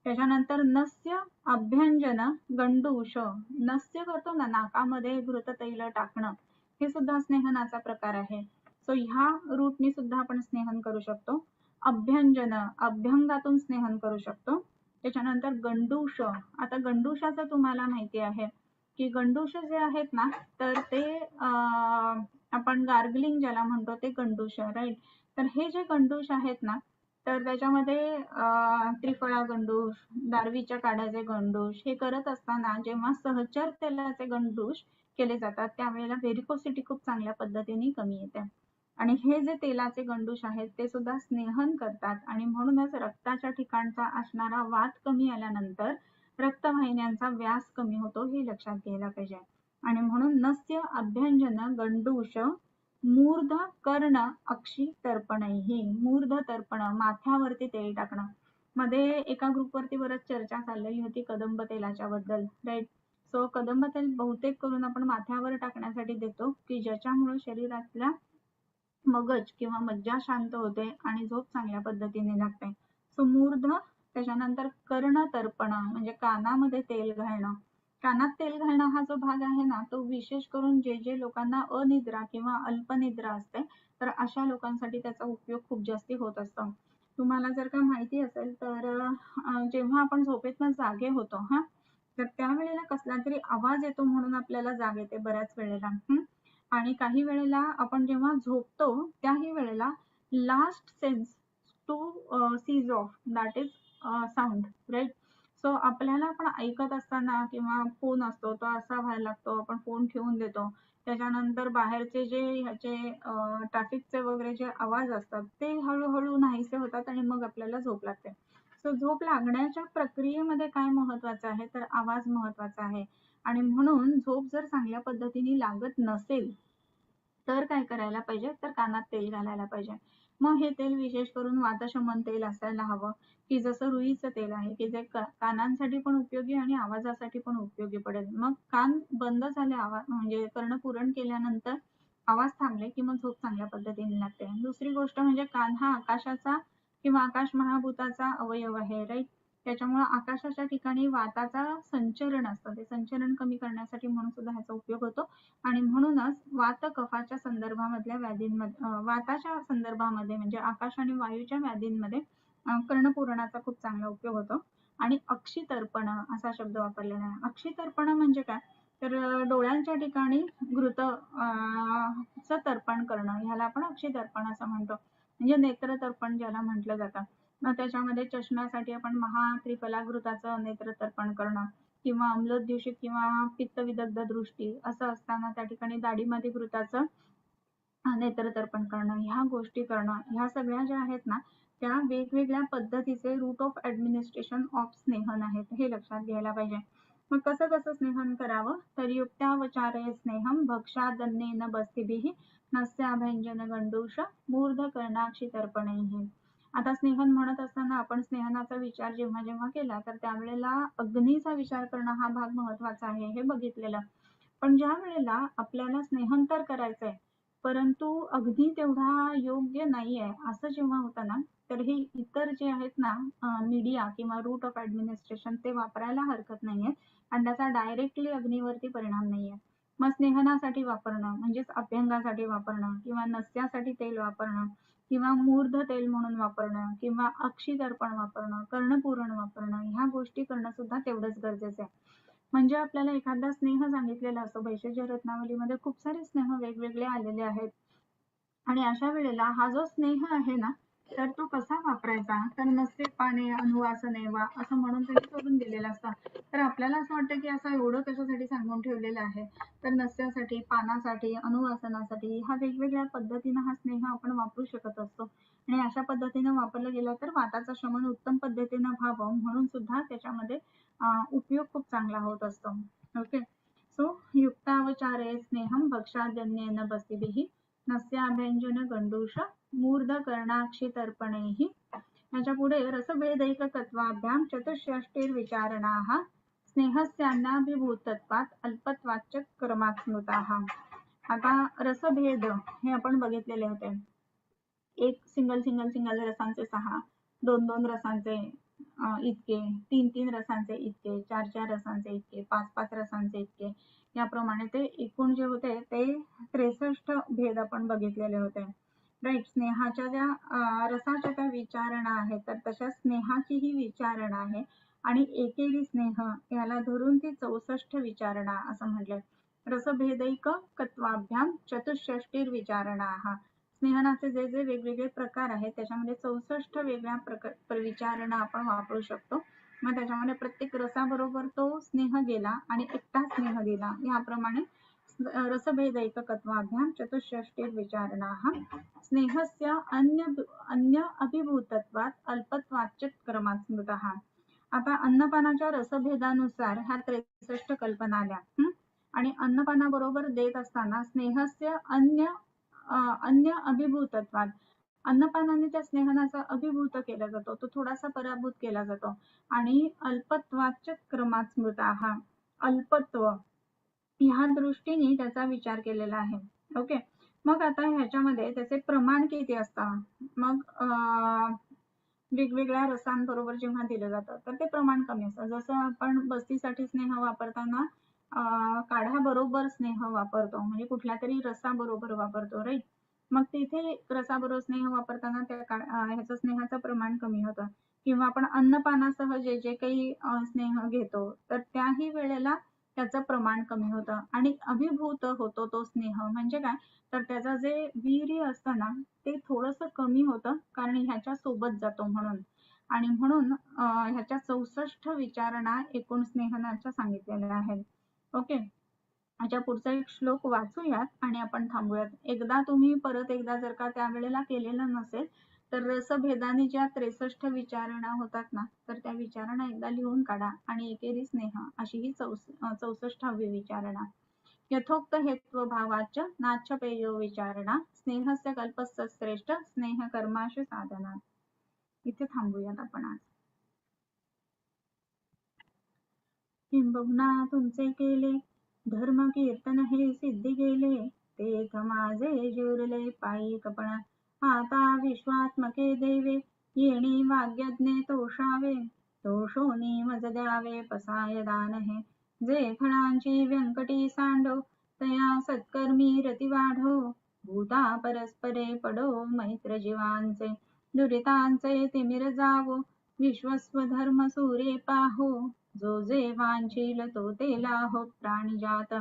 त्याच्यानंतर नस्य अभ्यंजन गंडूष, नस्य करतो ना नाकामध्ये घृततैल टाकणं, हे सुद्धा स्नेहनाचा प्रकार आहे. सो ह्या रूटने सुद्धा आपण स्नेहन करू शकतो. अभ्यंजन, अभ्यंगातून स्नेहन करू शकतो. त्याच्यानंतर गंडूष, आता गंडूषाचं तुम्हाला माहिती आहे की गंडूष जे आहेत ना तर ते आपण गार्गलिंग ज्याला म्हणतो ते गंडूष, राईट. तर हे जे गंडूष आहेत ना तर त्याच्यामध्ये त्रिफळा गंडूष, दारवीच्या काढ्याचे गंडूष हे करत असताना जेव्हा सहचर तेलाचे गंडूष केले जातात त्यावेळेला व्हेरिकोसिटी खूप चांगल्या पद्धतीने कमी येते. आणि हे जे तेलाचे गंडूष आहेत ते सुद्धा स्नेहन करतात आणि म्हणूनच रक्ताच्या ठिकाणचा असणारा वात कमी आल्यानंतर रक्तवाहिन्यांचा व्यास कमी होतो हे लक्षात घ्यायला पाहिजे. आणि म्हणून नस्य अभ्यंजन गंडूष मूर्ध कर्ण अक्षी तर्पणैः, मूर्ध तर्पण माथ्यावरती तेल टाकणं. मध्ये एका ग्रुपवरती बरंच चर्चा चाललेली होती कदंब तेलाच्या बद्दल, राईट. सो कदंब तेल बहुतेक करून आपण माथ्यावर टाकण्यासाठी देतो की ज्याच्यामुळे शरीरातल्या मगज किंवा मज्जा शांत होते आणि झोप चांगल्या पद्धतीने लागते. सो मूर्ध, त्याच्यानंतर कर्ण तर्पण म्हणजे कानामध्ये तेल घालणं. कानात तेल घालणं हा जो भाग आहे ना, तो विशेष करून जे लोकांना अनिद्रा किंवा अल्पनिद्रा असते, तर अशा लोकांसाठी त्याचा उपयोग खूप जास्ती होत असतो. तुम्हाला जर का माहिती असेल तर जेव्हा आपण झोपेतनं जागे होतो तर त्यावेळेला कसला तरी आवाज येतो म्हणून आपल्याला जाग येते बऱ्याच वेळेला. आणि काही वेळेला आपण जेव्हा झोपतो त्याही वेळेला last sense to cease of that is sound, right. So आपल्याला पण ऐकत असताना किंवा फोन असतो तो असा व्हायला लागतो, आपण फोन ठेवून देतो. त्याच्यानंतर बाहेरचे जे ह्याचे ट्रॅफिकचे वगैरे जे आवाज असतात ते हळूहळू नाहीसे होतात आणि मग आपल्याला झोप लागते. सो झोप लागण्याच्या प्रक्रियेमध्ये काय महत्वाचं आहे तर आवाज महत्वाचा आहे. आणि म्हणून झोप जर चांगल्या पद्धतीने लागत नसेल तर काय करायला पाहिजे तर कानात तेल घालायला पाहिजे. मग हे तेल विशेष करून वातशमन तेल असायला हवं, की जसं रुईचं तेल आहे की जे कानांसाठी पण उपयोगी आणि आवाजासाठी पण उपयोगी पडेल. मग कान बंद झाले, आवाज म्हणजे कर्णपुरण केल्यानंतर आवाज थांबले की मग झोप चांगल्या पद्धतीने लागते. दुसरी गोष्ट म्हणजे कान हा आकाशाचा किंवा आकाश महाभूताचा अवयव आहे, राईट. त्याच्यामुळे आकाशाच्या ठिकाणी वाताचा संचरण असतं, ते संचरण कमी करण्यासाठी म्हणून सुद्धा ह्याचा उपयोग होतो. आणि म्हणूनच वात कफाच्या संदर्भामधल्या व्याधींमध्ये वाताच्या संदर्भामध्ये म्हणजे आकाश आणि वायूच्या व्याधींमध्ये कर्णपुरणाचा खूप चांगला उपयोग होतो. आणि अक्षितर्पण असा शब्द वापरलेला आहे. अक्षितर्पण म्हणजे काय तर डोळ्यांच्या ठिकाणी घृत च तर्पण करणं, ह्याला आपण अक्षितर्पण असं म्हणतो. म्हणजे नेत्रतर्पण ज्याला म्हटलं जातं. मग त्याच्यामध्ये चष्म्यासाठी आपण महात्रिफला घृताचं नेत्रतर्पण करणं किंवा अम्लद्यूषित किंवा पित्तविदग्ध दृष्टी असं असताना त्या ठिकाणी दाढीमध्ये घृताचं नेत्रतर्पण करणं, ह्या गोष्टी करणं, ह्या सगळ्या ज्या आहेत ना त्या वेगवेगळ्या पद्धतीचे रूट ऑफ ऍडमिनिस्ट्रेशन ऑफ स्नेहन आहेत, हे लक्षात घ्यायला पाहिजे. मग कसं कसं स्नेहन करावं तर युक्त्यावचारे स्नेहम भक्षादन्नेन बस्तिभिः नस्याभ्यंजन गंडूष मूर्ध कर्णाक्षी तर्पणैः. आता स्नेहन म्हणत असताना आपण स्नेहनाचा विचार जेव्हा जेव्हा केला तर त्यावेळेला अग्नीचा विचार करणं हा भाग महत्वाचा आहे हे बघितलेलं. पण ज्या वेळेला आपल्याला स्नेहन तर करायचंय परंतु अग्नी तेवढा योग्य नाहीये असं जेव्हा होतं ना तर हे इतर जे आहेत ना मीडिया किंवा रूट ऑफ ऍडमिनिस्ट्रेशन ते वापरायला हरकत नाहीये आणि त्याचा डायरेक्टली अग्नीवरती परिणाम नाहीये. मग स्नेहनासाठी वापरणं म्हणजेच अभ्यंगासाठी वापरणं किंवा नस्यासाठी तेल वापरणं किंवा मूर्ध तेल म्हणून वापरणं किंवा अक्षितर्पण वापरणं, कर्णपुरण वापरणं, ह्या गोष्टी करणं सुद्धा तेवढंच गरजेचं आहे. म्हणजे आपल्याला एखादा स्नेह सांगितलेला असतो. भैषज रत्नावलीमध्ये खूप सारे स्नेह वेगवेगळे आलेले आहेत. आणि अशा वेळेला हा जो स्नेह आहे ना तर तो कसा वापरायचा तर नसे पाने अनुवासने वा असं म्हणून त्यांनी करून दिलेलं असतं. तर आपल्याला असं वाटतं की असं एवढं कशासाठी सांगून ठेवलेलं आहे तर नस्यासाठी, पानासाठी, अनुवासनासाठी ह्या वेगवेगळ्या पद्धतीनं हा स्नेह आपण वापरू शकत असतो. आणि अशा पद्धतीनं वापरला गेला तर वाताचं शमन उत्तम पद्धतीनं व्हावं म्हणून सुद्धा त्याच्यामध्ये उपयोग खूप चांगला होत असतो. ओके. सो युक्तावचारे स्नेहम भक्षाजन्येन बस्तिभिः नस्याभ्यंजन गंडूष मूर्ध कर्णाक्षी तर्पणैः. याच्या पुढे रसभेदैकत्वाभ्याम चतुष्षष्टिर्विचारणाः स्नेहस्यान्नाभिभूतत्वात् अल्पत्वाच्च क्रमात् स्मृताः. आता रसभेद हे आपण बघितलेले होते. एक सिंगल रसांचे 6, 2 रसांचे इतके, 3 रसांचे इतके, 4 रसांचे इतके, 5 रसांचे इतके, याप्रमाणे ते एकूण जे होते ते 63 भेद आपण बघितलेले होते, राईट. स्नेहाच्या ज्या रसाच्या त्या विचारणा आहेत तर तशा स्नेहाची ही विचारणा आहे आणि एकेरी स्नेह याला धरून ती 64 विचारणा असं म्हटलंय. रसभेदैक कत्वाभ्याम चतुष्षष्टिर्विचारणाः. स्नेहनाचे जे जे वेगवेगळे प्रकार आहेत त्याच्यामध्ये 64 वेगळ्या विचारणा आपण वापरू शकतो. मग त्याच्यामध्ये प्रत्येक रसाबरोबर तो स्नेह गेला आणि एकटा स्नेह गेला, याप्रमाणे रसभेदैकत्वाभ्याम चतुष्षष्टिर्विचारणाः स्नेहस्य अन्य अभिभूतत्वात् अल्पत्वाच्च क्रमात् स्मृतः. आता अन्नपानाच्या रसभेदानुसार ह्या 63 कल्पना आल्या आणि अन्नपानाबरोबर देत असताना स्नेहस्य अन्य अभिभूतत्वात अन्नपानाने त्या स्नेहनाचा अभिभूत केला जातो, तो थोडासा पराभूत केला जातो. आणि अल्पत्वाच क्रमात स्मृताः, अल्पत्व ह्या दृष्टीने त्याचा विचार केलेला आहे. ओके. मग आता ह्याच्यामध्ये त्याचे प्रमाण किती असतं? मग वेगवेगळ्या रसांबरोबर जेव्हा दिलं जातं तर ते प्रमाण कमी असतं. जसं आपण बस्तीसाठी स्नेह वापरताना काढ्याबरोबर स्नेह वापरतो, म्हणजे कुठल्या तरी रसाबरोबर वापरतो, राईट. मग तिथे रसाबरोबर स्नेह वापरताना त्या ह्याचं स्नेहाचं प्रमाण कमी होतं. किंवा आपण अन्नपानासह जे जे काही स्नेह घेतो तर त्याही वेळेला त्याचं प्रमाण कमी होतं आणि अभिभूत होतो तो स्नेह. म्हणजे काय, तर त्याचं जे वीर्य असतं ना ते थोडंसं कमी होतं, कारण ह्याच्या सोबत जातो म्हणून. आणि म्हणून ह्याच्या 64 विचारणा एकूण स्नेहनाच्या सांगितलेल्या आहेत. ओके. ह्याच्या पुढचा एक श्लोक वाचूयात आणि आपण थांबूयात. एकदा तुम्ही परत एकदा जर का त्यावेळेला केलेलं नसेल तर रसभेदाने ज्या 63 विचारणा होतात ना तर त्या विचारणा एकदा लिहून काढा आणि एकेरी स्नेह अशी ही 64वी विचारणा. यथोक्त हेत्व भावाच नाच्छपेयो विचारणा स्नेहस्य कल्पस्य श्रेष्ठ स्नेह कर्माशु साधना. इथे थांबूयात आपण आज. किंबहुना तुमचे केले धर्म कीर्तन हे सिद्धी गेले तेथ माझे जुरले पायी कपणा आता विश्वात्मके देवे येणे वाग्यज्ञे तोषावे तोषोनी मज द्यावे पसाय दान हे जे फळांची व्यंकटी सांडो तया सत्कर्मी रती वाढो भूता परस्परे पडो मैत्र जीवांचे दुरितांचे तिमिर जावो विश्वस्वधर्म सूर्ये पाहो जो जे वांछील तो ते लाहो प्राणिजात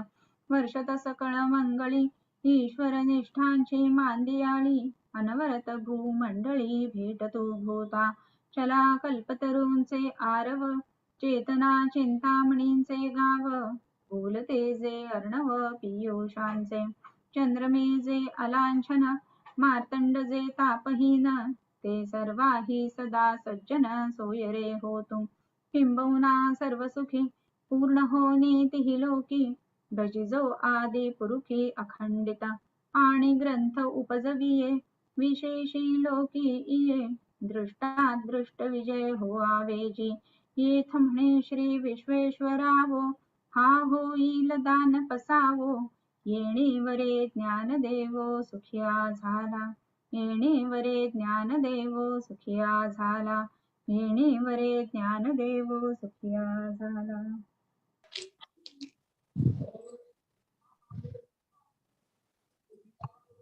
वर्षत सकळ मंगळी ईश्वर निष्ठांची मांदियाळी अनवरत भूमंडळी भेटतो भूता चला कल्पतरूंचे आरव चेतना चिंतामणींचे गाव बोलते जे अर्णव पियुषांचे चंद्रमे जे अलांछन मार्तंड जे तापहीन ते सर्वाही सदा सज्जन सोय रे होतु किंबहुना सर्वसुखी पूर्ण होनी तिही लोकी भजिजो आदि पुरुखी अखंडित आणि ग्रंथ उपजविये विशेषी लोकी इये दृष्टादृष्ट विजय होआवेजी येथ म्हणे श्री विश्वेश्वरावो हा होईल दान पसावो येणेवरे ज्ञान देवो सुखिया झाला येणेवरे ज्ञान देवो सुखिया झाला येणेवरे ज्ञान देवो सुखिया झाला.